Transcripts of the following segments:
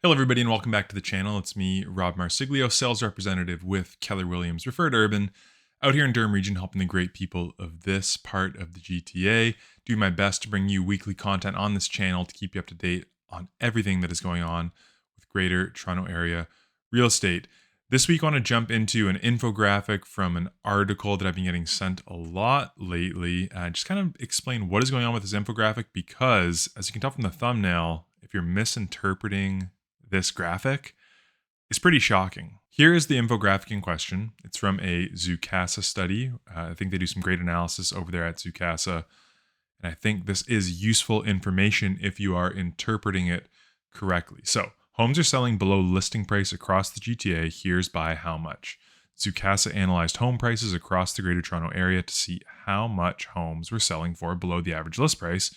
Hello, everybody, and welcome back to the channel. It's me, Rob Marsiglio, sales representative with Keller Williams Referred Urban, out here in Durham Region, helping the great people of this part of the GTA. Do my best to bring you weekly content on this channel to keep you up to date on everything that is going on with Greater Toronto Area real estate. This week, I want to jump into an infographic from an article that I've been getting sent a lot lately. Just kind of explain what is going on with this infographic because, as you can tell from the thumbnail, if you're misinterpreting this graphic, is pretty shocking. Here is the infographic in question. It's from a Zoocasa study. I think they do some great analysis over there at Zoocasa. And I think this is useful information if you are interpreting it correctly. So, homes are selling below listing price across the GTA. Here's by how much. Zoocasa analyzed home prices across the Greater Toronto Area to see how much homes were selling for below the average list price,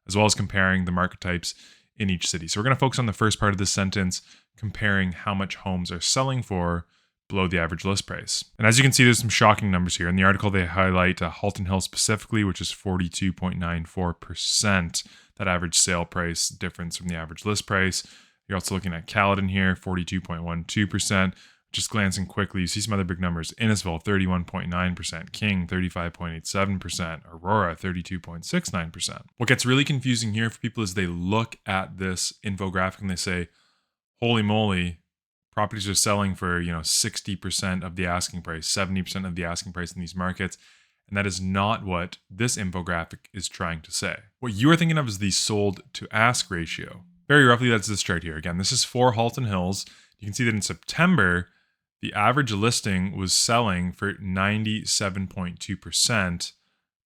as well as comparing the market types in each city. So we're going to focus on the first part of this sentence, comparing how much homes are selling for below the average list price. And as you can see, there's some shocking numbers here. In the article, they highlight Halton Hills specifically, which is 42.94%, that average sale price difference from the average list price. You're also looking at Caledon here, 42.12%. Just glancing quickly, you see some other big numbers. Innisfil, 31.9%. King, 35.87%. Aurora, 32.69%. What gets really confusing here for people is they look at this infographic and they say, holy moly, properties are selling for 60% of the asking price, 70% of the asking price in these markets. And that is not what this infographic is trying to say. What you are thinking of is the sold to ask ratio. Very roughly, that's this chart here. Again, this is for Halton Hills. You can see that in September, the average listing was selling for 97.2%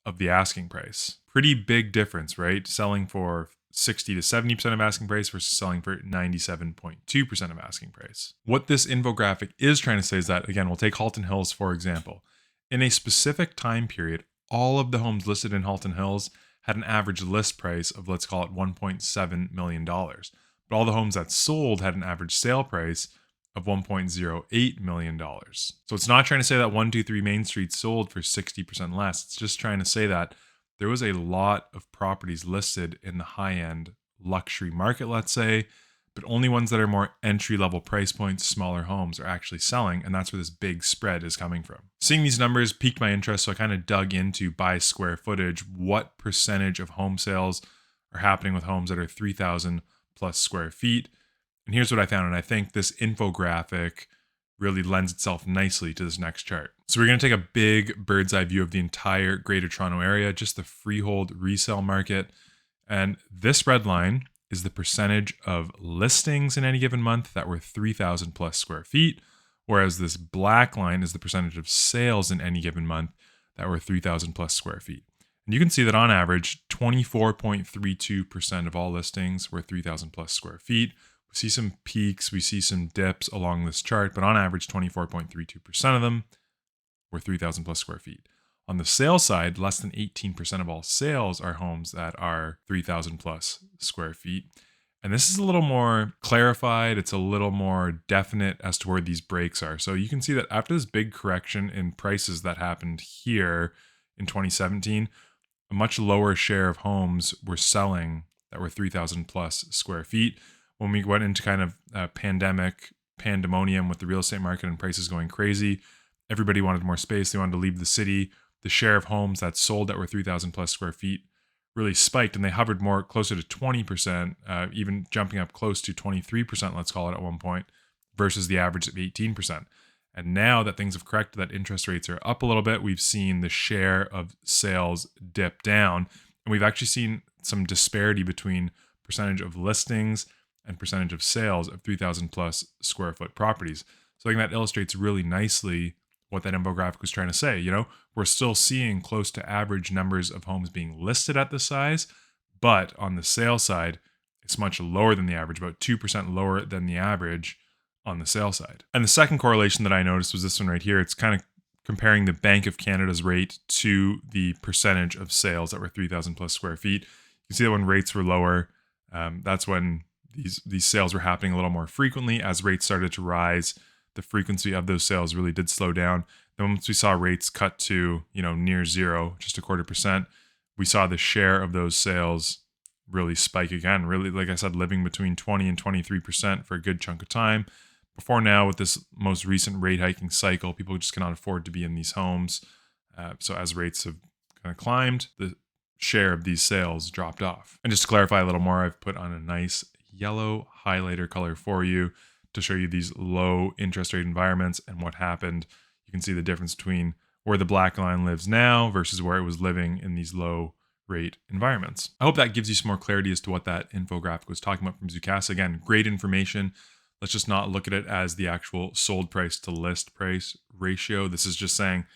of the asking price. Pretty big difference, right? Selling for 60 to 70% of asking price versus selling for 97.2% of asking price. What this infographic is trying to say is that, again, we'll take Halton Hills, for example. In a specific time period, all of the homes listed in Halton Hills had an average list price of, let's call it $1.7 million. But all the homes that sold had an average sale price of $1.08 million. So it's not trying to say that 123 Main Street sold for 60% less. It's just trying to say that there was a lot of properties listed in the high-end luxury market, let's say, but only ones that are more entry-level price points, smaller homes, are actually selling, and that's where this big spread is coming from. Seeing these numbers piqued my interest, so I kind of dug into by square footage, what percentage of home sales are happening with homes that are 3,000 plus square feet. And here's what I found, and I think this infographic really lends itself nicely to this next chart. So we're going to take a big bird's eye view of the entire Greater Toronto Area, just the freehold resale market. And this red line is the percentage of listings in any given month that were 3,000 plus square feet, whereas this black line is the percentage of sales in any given month that were 3,000 plus square feet. And you can see that on average, 24.32% of all listings were 3,000 plus square feet. We see some peaks, we see some dips along this chart, but on average, 24.32% of them were 3,000 plus square feet. On the sales side, less than 18% of all sales are homes that are 3,000 plus square feet. And this is a little more clarified. It's a little more definite as to where these breaks are. So you can see that after this big correction in prices that happened here in 2017, a much lower share of homes were selling that were 3,000 plus square feet. When we went into kind of pandemonium with the real estate market and prices going crazy, everybody wanted more space. They wanted to leave the city. The share of homes that sold that were 3,000 plus square feet really spiked, and they hovered more closer to 20%, even jumping up close to 23%, let's call it at one point, versus the average of 18%. And now that things have corrected, that interest rates are up a little bit, we've seen the share of sales dip down, and we've actually seen some disparity between percentage of listings and percentage of sales of 3,000 plus square foot properties. So I think that illustrates really nicely what that infographic was trying to say. We're still seeing close to average numbers of homes being listed at this size, but on the sale side, it's much lower than the average, about 2% lower than the average on the sale side. And the second correlation that I noticed was this one right here. It's kind of comparing the Bank of Canada's rate to the percentage of sales that were 3,000 plus square feet. You can see that when rates were lower, that's when these sales were happening a little more frequently. As rates started to rise, the frequency of those sales really did slow down. Then once we saw rates cut to, near zero, just 0.25%, we saw the share of those sales really spike again. Really, like I said, living between 20 and 23% for a good chunk of time. Before now, with this most recent rate hiking cycle, people just cannot afford to be in these homes. So as rates have kind of climbed, the share of these sales dropped off. And just to clarify a little more, I've put on a nice yellow highlighter color for you to show you these low interest rate environments and what happened. You can see the difference between where the black line lives now versus where it was living in these low rate environments. I hope that gives you some more clarity as to what that infographic was talking about from Zoocasa. Again, great information. Let's just not look at it as the actual sold price to list price ratio. This is just saying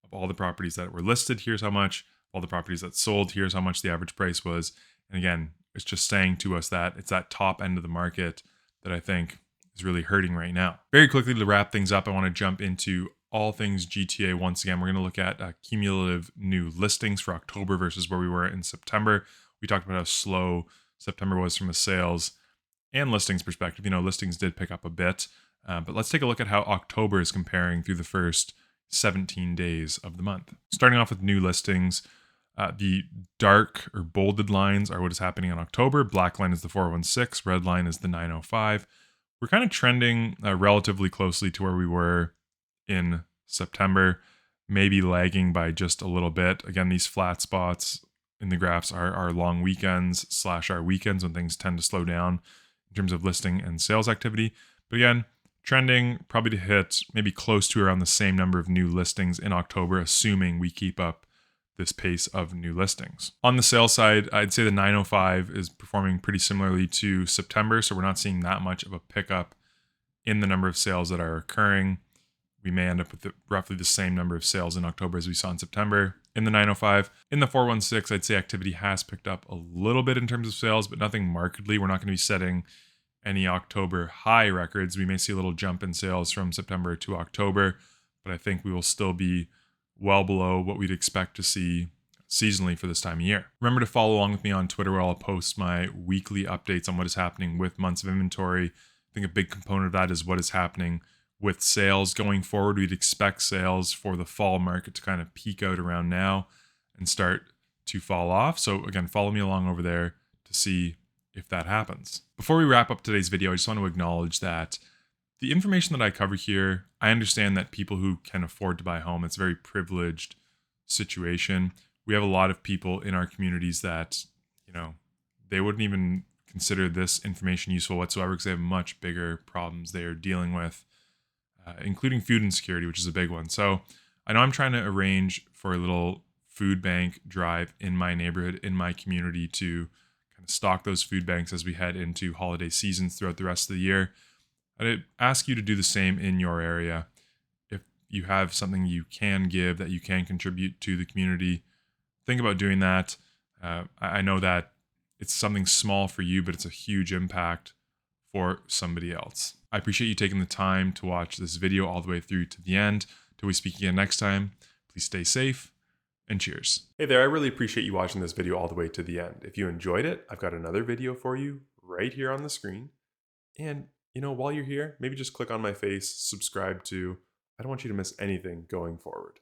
of all the properties that were listed, here's how much. All the properties that sold, here's how much the average price was. And again, it's just saying to us that it's that top end of the market that I think is really hurting right now. Very quickly to wrap things up, I want to jump into all things GTA. Once again, we're going to look at cumulative new listings for October versus where we were in September. We talked about how slow September was from a sales and listings perspective. Listings did pick up a bit, but let's take a look at how October is comparing through the first 17 days of the month. Starting off with new listings, the dark or bolded lines are what is happening in October. Black line is the 416, red line is the 905. We're kind of trending relatively closely to where we were in September, maybe lagging by just a little bit. Again, these flat spots in the graphs are our long weekends / our weekends when things tend to slow down in terms of listing and sales activity. But again, trending probably to hit maybe close to around the same number of new listings in October, assuming we keep up this pace of new listings. On the sales side, I'd say the 905 is performing pretty similarly to September, so we're not seeing that much of a pickup in the number of sales that are occurring. We may end up with roughly the same number of sales in October as we saw in September. In the 905, in the 416, I'd say activity has picked up a little bit in terms of sales, but nothing markedly. We're not going to be setting any October high records. We may see a little jump in sales from September to October, but I think we will still be well below what we'd expect to see seasonally for this time of year. Remember to follow along with me on Twitter, where I'll post my weekly updates on what is happening with months of inventory. I think a big component of that is what is happening with sales going forward. We'd expect sales for the fall market to kind of peak out around now and start to fall off. So again, follow me along over there to see if that happens. Before we wrap up today's video, I just want to acknowledge that the information that I cover here, I understand that people who can afford to buy a home, it's a very privileged situation. We have a lot of people in our communities that, they wouldn't even consider this information useful whatsoever because they have much bigger problems they are dealing with, including food insecurity, which is a big one. So I know I'm trying to arrange for a little food bank drive in my neighborhood, in my community, to kind of stock those food banks as we head into holiday seasons throughout the rest of the year. I'd ask you to do the same in your area. If you have something you can give, that you can contribute to the community, think about doing that. I know that it's something small for you, but it's a huge impact for somebody else. I appreciate you taking the time to watch this video all the way through to the end. Till we speak again next time, please stay safe and cheers. Hey there, I really appreciate you watching this video all the way to the end. If you enjoyed it, I've got another video for you right here on the screen. And while you're here, maybe just click on my face, subscribe to. I don't want you to miss anything going forward.